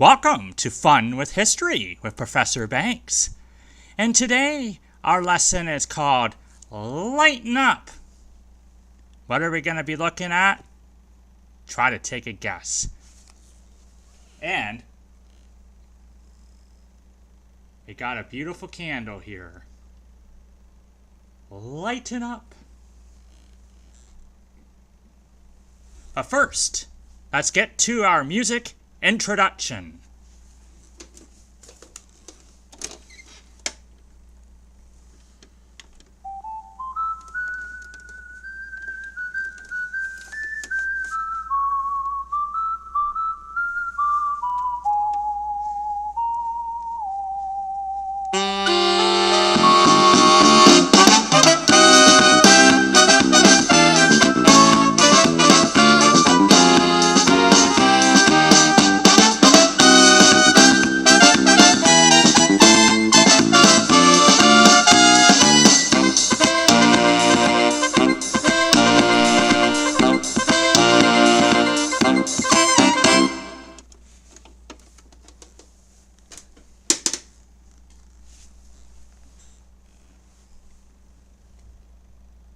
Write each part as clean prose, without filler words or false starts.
Welcome to Fun with History with Professor Banks. And today our lesson is called Lighten Up. What are we going to be looking at? Try to take a guess. And we got a beautiful candle here. Lighten up. But first, let's get to our music introduction.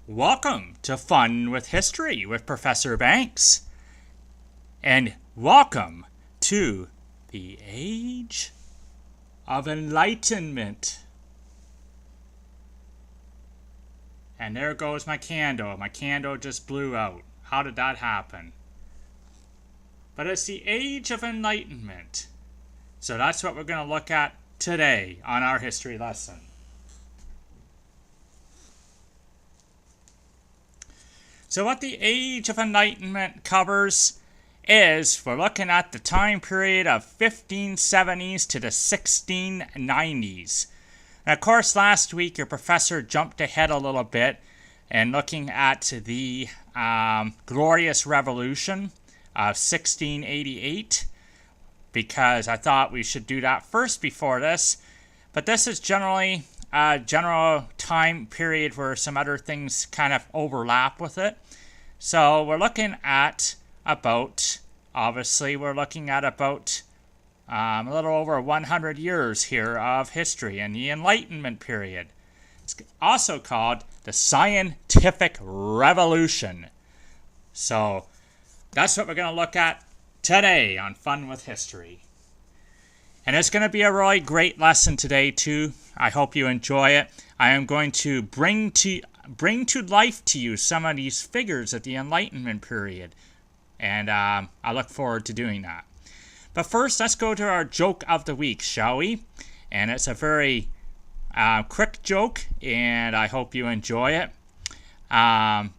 Welcome to Fun with History with Professor Banks. And welcome to the Age of Enlightenment. And there goes my candle. My candle just blew out. How did that happen? But it's the Age of Enlightenment. So that's what we're going to look at today on our history lesson. So what the Age of Enlightenment covers is we're looking at the time period of 1570s to the 1690s. And of course, last week your professor jumped ahead a little bit and looking at the Glorious Revolution of 1688, because I thought we should do that first before this. But this is generally a general time period where some other things kind of overlap with it. So we're looking at about, a little over 100 years here of history in the Enlightenment period. It's also called the Scientific Revolution. So that's what we're going to look at today on Fun with History. And it's going to be a really great lesson today too. I hope you enjoy it. I am going to bring to life to you some of these figures of the Enlightenment period. And I look forward to doing that. But first, let's go to our joke of the week, shall we? And it's a very quick joke, and I hope you enjoy it.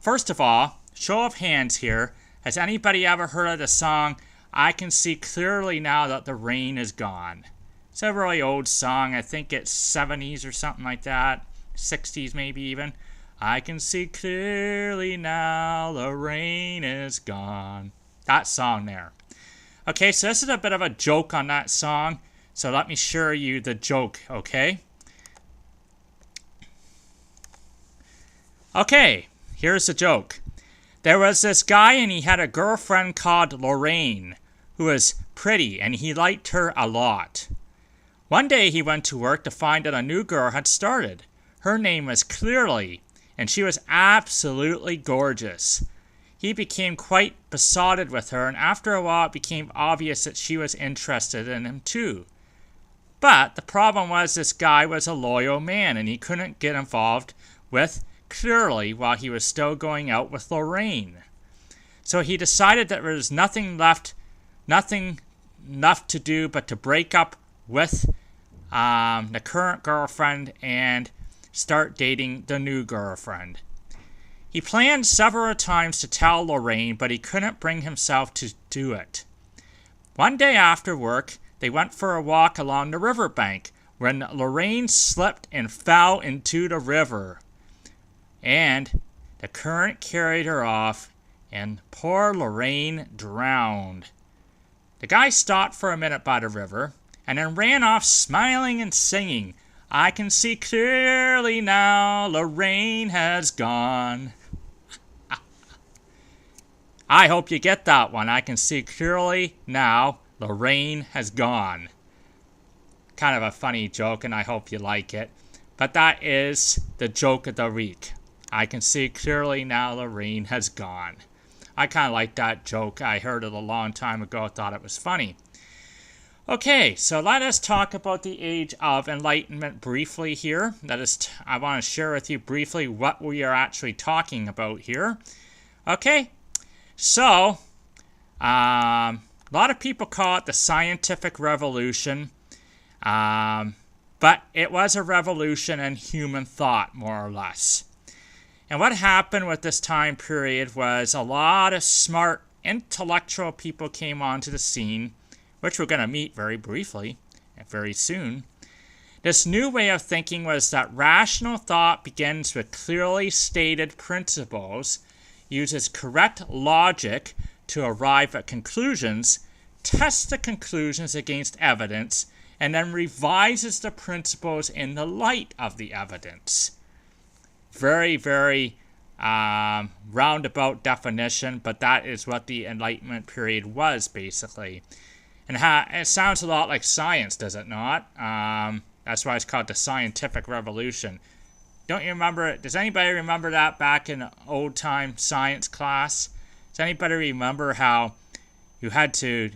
First of all, show of hands here. Has anybody ever heard of the song, I Can See Clearly Now That the Rain Is Gone? It's a really old song. I think it's 70s or something like that. 60s maybe even. I can see clearly now the rain is gone. That song there. Okay, so this is a bit of a joke on that song. So let me show you the joke, okay? Okay, here's the joke. There was this guy and he had a girlfriend called Lorraine, who was pretty and he liked her a lot. One day he went to work to find that a new girl had started. Her name was Clearly, and she was absolutely gorgeous. He became quite besotted with her, and after a while it became obvious that she was interested in him too. But the problem was this guy was a loyal man, and he couldn't get involved with Clearly while he was still going out with Lorraine. So he decided that there was nothing left to do but to break up with the current girlfriend and start dating the new girlfriend. He planned several times to tell Lorraine, but he couldn't bring himself to do it. One day after work, they went for a walk along the riverbank when Lorraine slipped and fell into the river. And the current carried her off, and poor Lorraine drowned. The guy stopped for a minute by the river, and then ran off smiling and singing, I can see clearly now, Lorraine has gone. I hope you get that one. I can see clearly now, the rain has gone. Kind of a funny joke, and I hope you like it. But that is the joke of the week. I can see clearly now the rain has gone. I kind of like that joke. I heard it a long time ago. I thought it was funny. Okay, so let us talk about the age of enlightenment briefly here. I want to share with you briefly what we are actually talking about here. Okay, so a lot of people call it the scientific revolution, but it was a revolution in human thought, more or less. And what happened with this time period was a lot of smart, intellectual people came onto the scene, which we're going to meet very briefly, very soon. This new way of thinking was that rational thought begins with clearly stated principles, uses correct logic to arrive at conclusions, tests the conclusions against evidence, and then revises the principles in the light of the evidence. Very, very roundabout definition, but that is what the Enlightenment period was, basically. And it sounds a lot like science, does it not? That's why it's called the scientific revolution. Don't you remember it? Does anybody remember that back in old-time science class? Does anybody remember how you had to,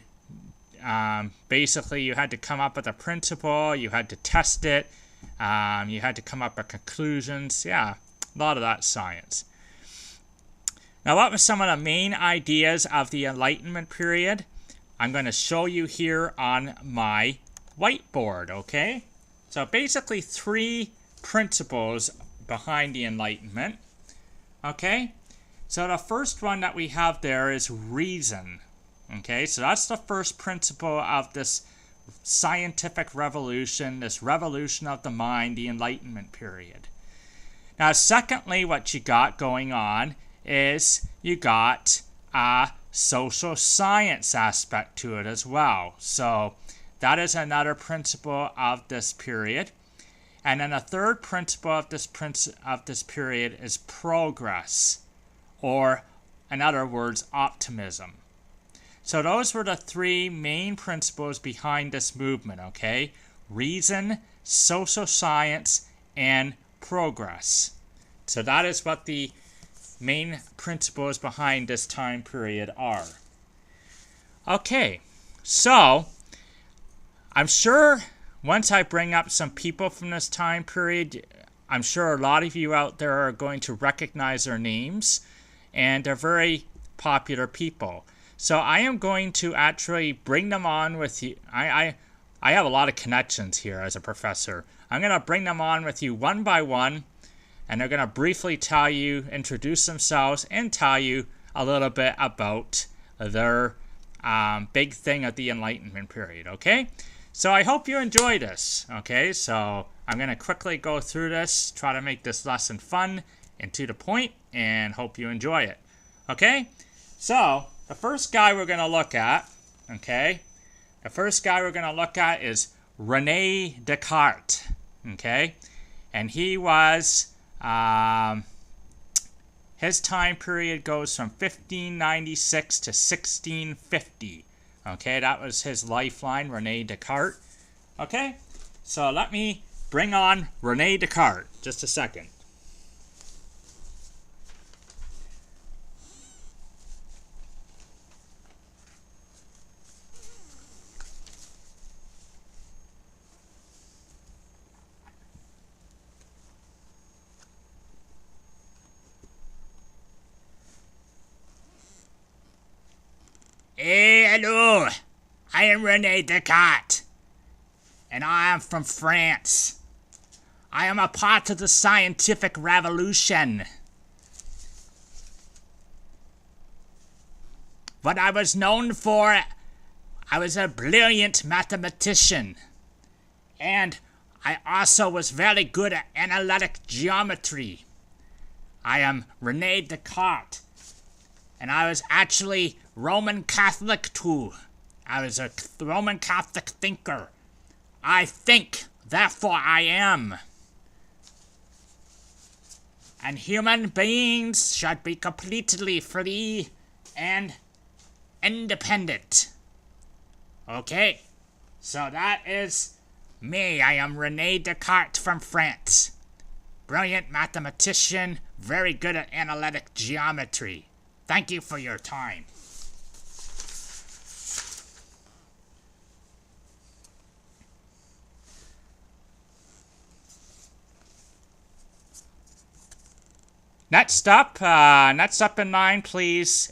basically you had to come up with a principle, you had to test it, you had to come up with conclusions. Yeah, a lot of that science. Now, what were some of the main ideas of the Enlightenment period? I'm going to show you here on my whiteboard, okay? So basically 3 principles behind the Enlightenment, okay? So the first one that we have there is reason, okay? So that's the first principle of this scientific revolution, this revolution of the mind, the Enlightenment period. Now, secondly, what you got going on is you got a social science aspect to it as well. So that is another principle of this period. And then a third principle of this period is progress, or in other words, optimism. So those were the 3 main principles behind this movement, okay? Reason, social science, and progress. So that is what the main principles behind this time period are. Okay, so I'm sure once I bring up some people from this time period, I'm sure a lot of you out there are going to recognize their names, and they're very popular people. So I am going to actually bring them on with you. I have a lot of connections here as a professor. I'm going to bring them on with you one by one, and they're going to briefly introduce themselves and tell you a little bit about their big thing at the Enlightenment period, okay? So I hope you enjoy this, okay? So I'm going to quickly go through this, try to make this lesson fun and to the point, and hope you enjoy it, okay? So the first guy we're going to look at, okay? The first guy we're going to look at is René Descartes, okay? And he was... his time period goes from 1596 to 1650. Okay, that was his lifeline, René Descartes. Okay, so let me bring on René Descartes. Just a second. Hello, I am René Descartes, and I am from France. I am a part of the scientific revolution. What I was known for, I was a brilliant mathematician, and I also was very good at analytic geometry. I am René Descartes, and I was actually Roman Catholic too. I was a Roman Catholic thinker. I think, therefore I am. And human beings should be completely free and independent. Okay, so that is me. I am René Descartes from France. Brilliant mathematician, very good at analytic geometry. Thank you for your time. Next up in line, please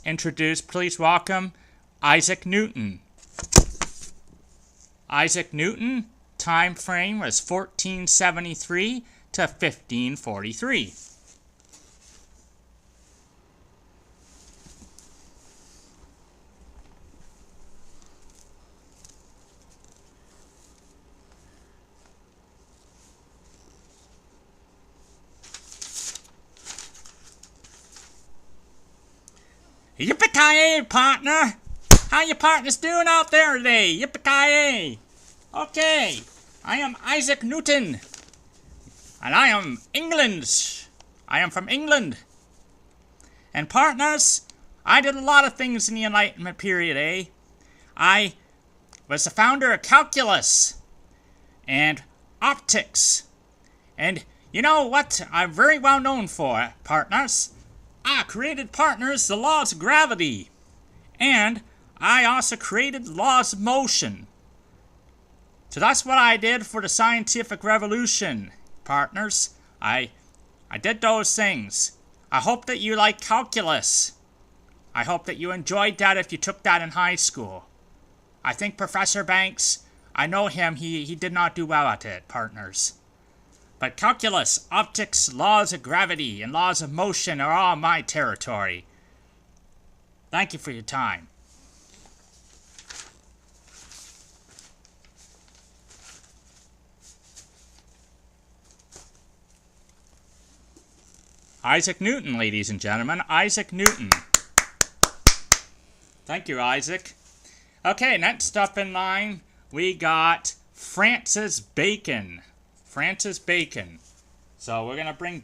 welcome Isaac Newton. Isaac Newton, time frame was 1473 to 1543. Yippee-ki-yay, partner! How you partners doing out there today? Yippee-ki-yay! Okay, I am Isaac Newton, and I am England. I am from England. And partners, I did a lot of things in the Enlightenment period, eh? I was the founder of calculus and optics. And you know what I'm very well known for, partners? I created, partners, the laws of gravity. And I also created laws of motion. So that's what I did for the scientific revolution, partners. I did those things. I hope that you like calculus. I hope that you enjoyed that if you took that in high school. I think Professor Banks, I know him, he did not do well at it, partners. But calculus, optics, laws of gravity, and laws of motion are all my territory. Thank you for your time. Isaac Newton, ladies and gentlemen. Isaac Newton. Thank you, Isaac. Okay, next up in line, we got Francis Bacon. Francis Bacon. So we're going to bring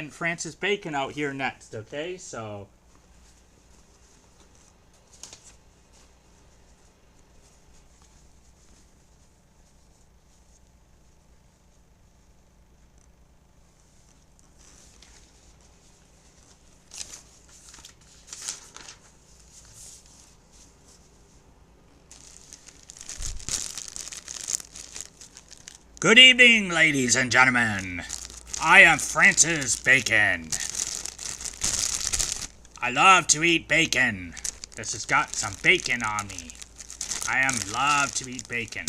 Francis Bacon out here next, okay? So good evening, ladies and gentlemen. I am Francis Bacon. I love to eat bacon. This has got some bacon on me. I love to eat bacon.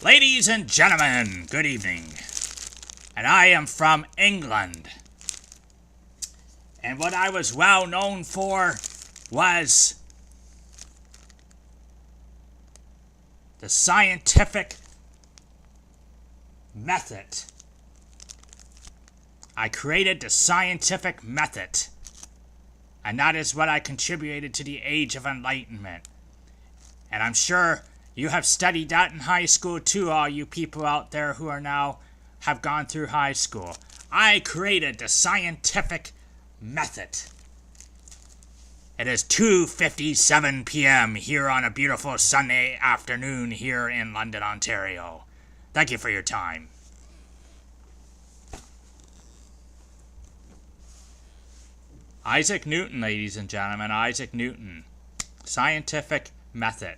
Ladies and gentlemen, good evening. And I am from England. And what I was well known for was the scientific method. I created the scientific method, and that is what I contributed to the age of enlightenment. And I'm sure you have studied that in high school too, all you people out there who are now have gone through high school. I created the scientific method. It is 2:57 p.m. here on a beautiful Sunday afternoon here in London, Ontario. Thank you for your time. Isaac Newton, ladies and gentlemen. Isaac Newton. Scientific method.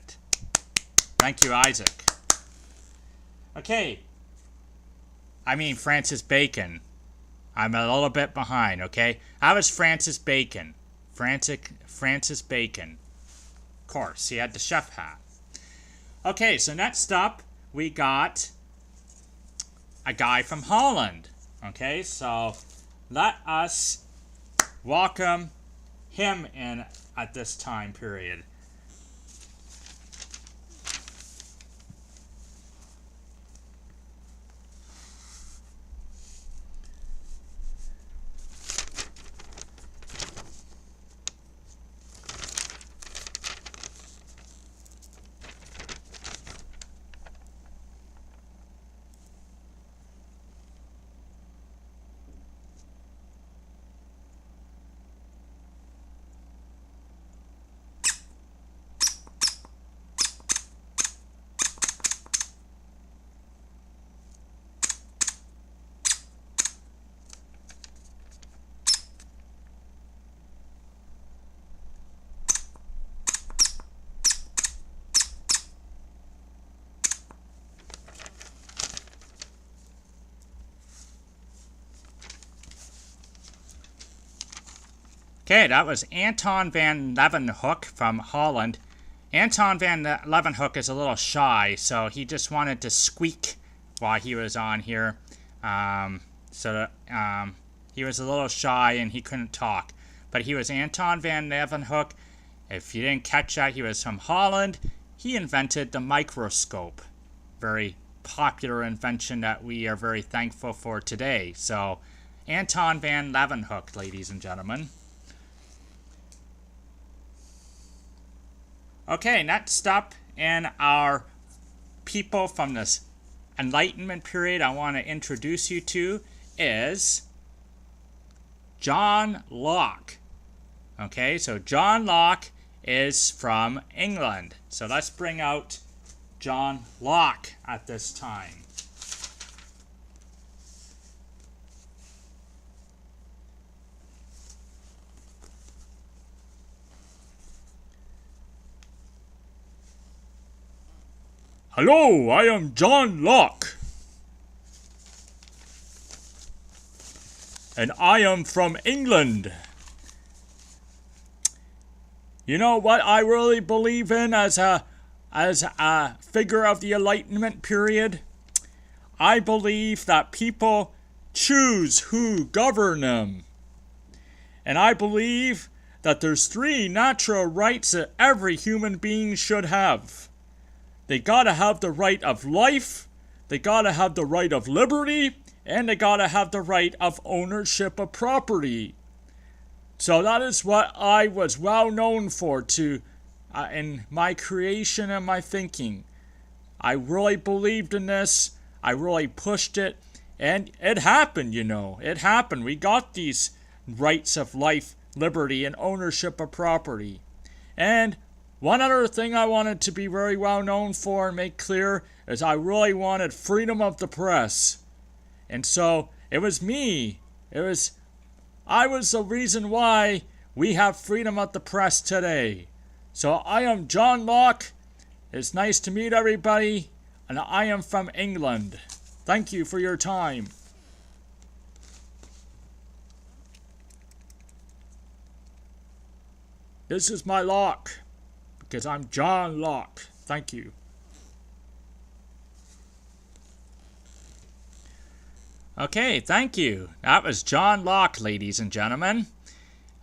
Thank you, Isaac. Okay. I mean Francis Bacon. I'm a little bit behind, okay? I was Francis Bacon. Francis Bacon. Of course, he had the chef hat. Okay, so next up, we got a guy from Holland. Okay, so let us welcome him in at this time period. Okay, that was Anton van Leeuwenhoek from Holland. Anton van Leeuwenhoek is a little shy, so he just wanted to squeak while he was on here. He was a little shy and he couldn't talk. But he was Anton van Leeuwenhoek. If you didn't catch that, he was from Holland. He invented the microscope. Very popular invention that we are very thankful for today. So, Anton van Leeuwenhoek, ladies and gentlemen. Okay, next up in our people from this Enlightenment period I want to introduce you to is John Locke. Okay, so John Locke is from England. So let's bring out John Locke at this time. Hello, I am John Locke. And I am from England. You know what I really believe in as a figure of the Enlightenment period? I believe that people choose who govern them. And I believe that there's 3 natural rights that every human being should have. They gotta have the right of life, they gotta have the right of liberty, and they gotta have the right of ownership of property. So that is what I was well known for in my creation and my thinking. I really believed in this, I really pushed it, and it happened, you know. It happened. We got these rights of life, liberty, and ownership of property. And one other thing I wanted to be very well known for and make clear is I really wanted freedom of the press. And so it was me. I was the reason why we have freedom of the press today. So I am John Locke. It's nice to meet everybody. And I am from England. Thank you for your time. This is my lock. Because I'm John Locke. Thank you. Okay, thank you. That was John Locke, ladies and gentlemen.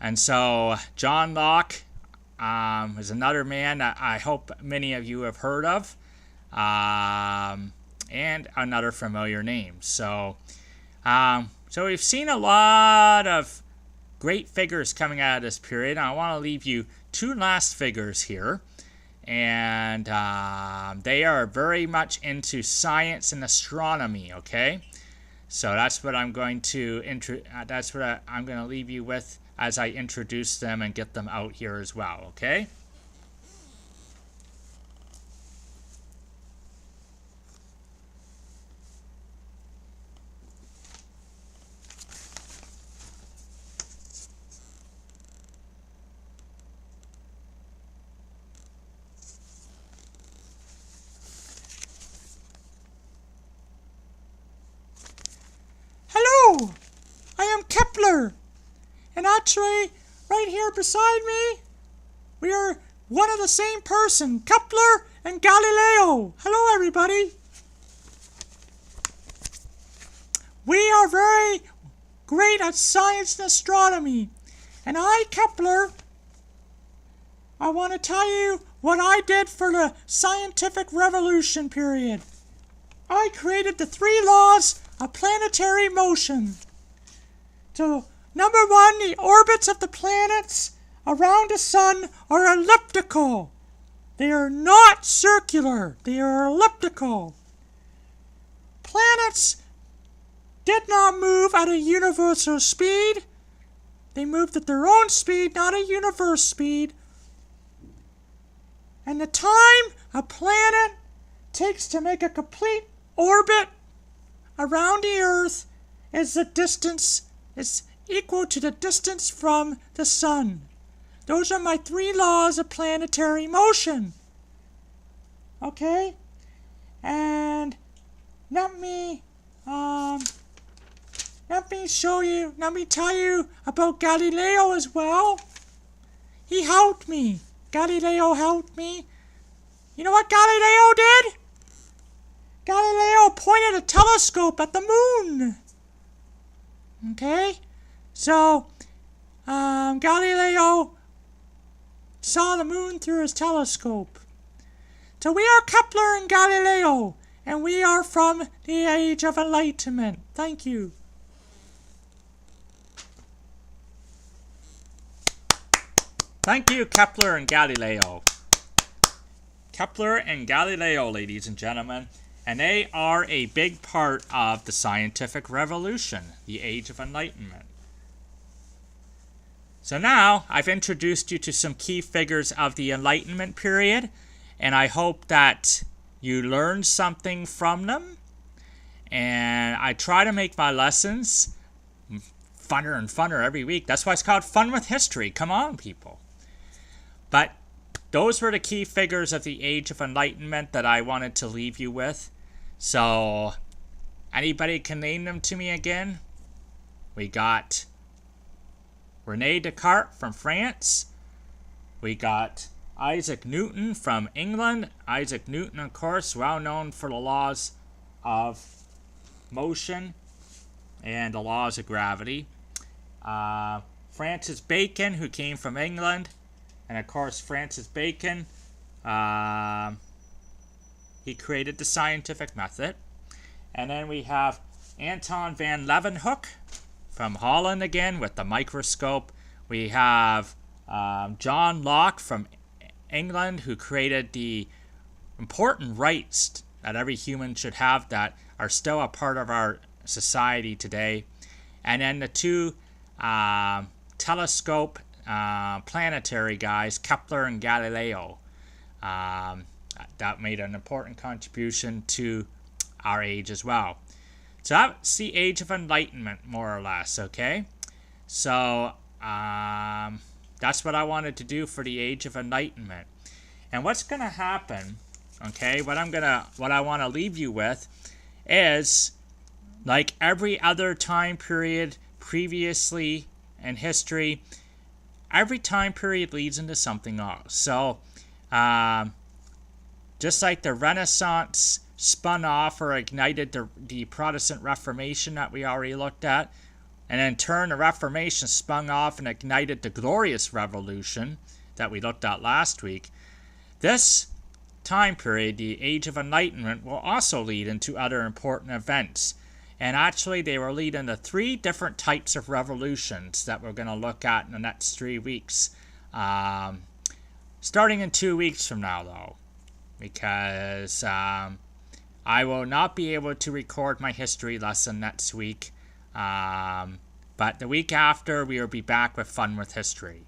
And so, John Locke is another man that I hope many of you have heard of. And another familiar name. So we've seen a lot of great figures coming out of this period. And I want to leave you 2 last figures here, and they are very much into science and astronomy. Okay, so that's what I'm going to I'm going to leave you with as I introduce them and get them out here as well. Okay. I am Kepler, and actually, right here beside me, we are one of the same person, Kepler and Galileo. Hello, everybody. We are very great at science and astronomy, and I, Kepler, I want to tell you what I did for the scientific revolution period. I created the 3 laws of planetary motion. So, number 1, the orbits of the planets around the sun are elliptical. They are not circular. They are elliptical. Planets did not move at a universal speed. They moved at their own speed, not a universe speed. And the time a planet takes to make a complete orbit around the Earth is equal to the distance from the sun. Those are my 3 laws of planetary motion. Okay? And let me let me tell you about Galileo as well. He helped me. Galileo helped me. You know what Galileo did? Galileo pointed a telescope at the moon. Okay? So, Galileo saw the moon through his telescope. So we are Kepler and Galileo, and we are from the Age of Enlightenment. Thank you. Thank you, Kepler and Galileo. Kepler and Galileo, ladies and gentlemen, and they are a big part of the scientific revolution, the Age of Enlightenment. So now, I've introduced you to some key figures of the Enlightenment period, and I hope that you learned something from them. And I try to make my lessons funner and funner every week. That's why it's called Fun with History. Come on, people. But those were the key figures of the Age of Enlightenment that I wanted to leave you with. So, anybody can name them to me again? We got René Descartes from France. We got Isaac Newton from England. Isaac Newton, of course, well known for the laws of motion and the laws of gravity. Francis Bacon, who came from England. And of course, Francis Bacon, he created the scientific method. And then we have Anton van Leeuwenhoek from Holland again with the microscope. We have John Locke from England, who created the important rights that every human should have that are still a part of our society today. And then the two telescope planetary guys, Kepler and Galileo, that made an important contribution to our age as well. So that's the Age of Enlightenment, more or less, okay? So that's what I wanted to do for the Age of Enlightenment. And what's going to happen, okay, what I want to leave you with is, like every other time period previously in history, every time period leads into something else. So, just like the Renaissance spun off or ignited the Protestant Reformation that we already looked at, and in turn the Reformation spun off and ignited the Glorious Revolution that we looked at last week, this time period, the Age of Enlightenment, will also lead into other important events. And actually, they will lead into 3 different types of revolutions that we're going to look at in the next 3 weeks. Starting in 2 weeks from now, though, because I will not be able to record my history lesson next week. But the week after, we will be back with Fun with History.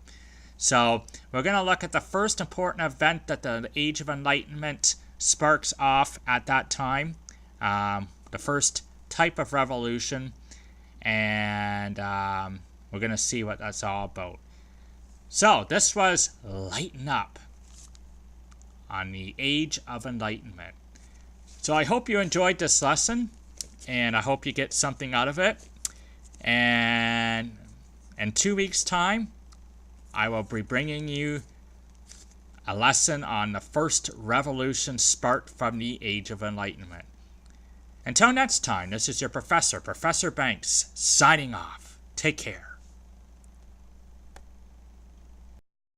So we're going to look at the first important event that the Age of Enlightenment sparks off at that time. The first type of revolution. And we're going to see what that's all about. So this was Lighten Up on the Age of Enlightenment. So I hope you enjoyed this lesson. And I hope you get something out of it. And in 2 weeks' time, I will be bringing you a lesson on the first revolution sparked from the Age of Enlightenment. Until next time, this is your professor, Professor Banks, signing off. Take care.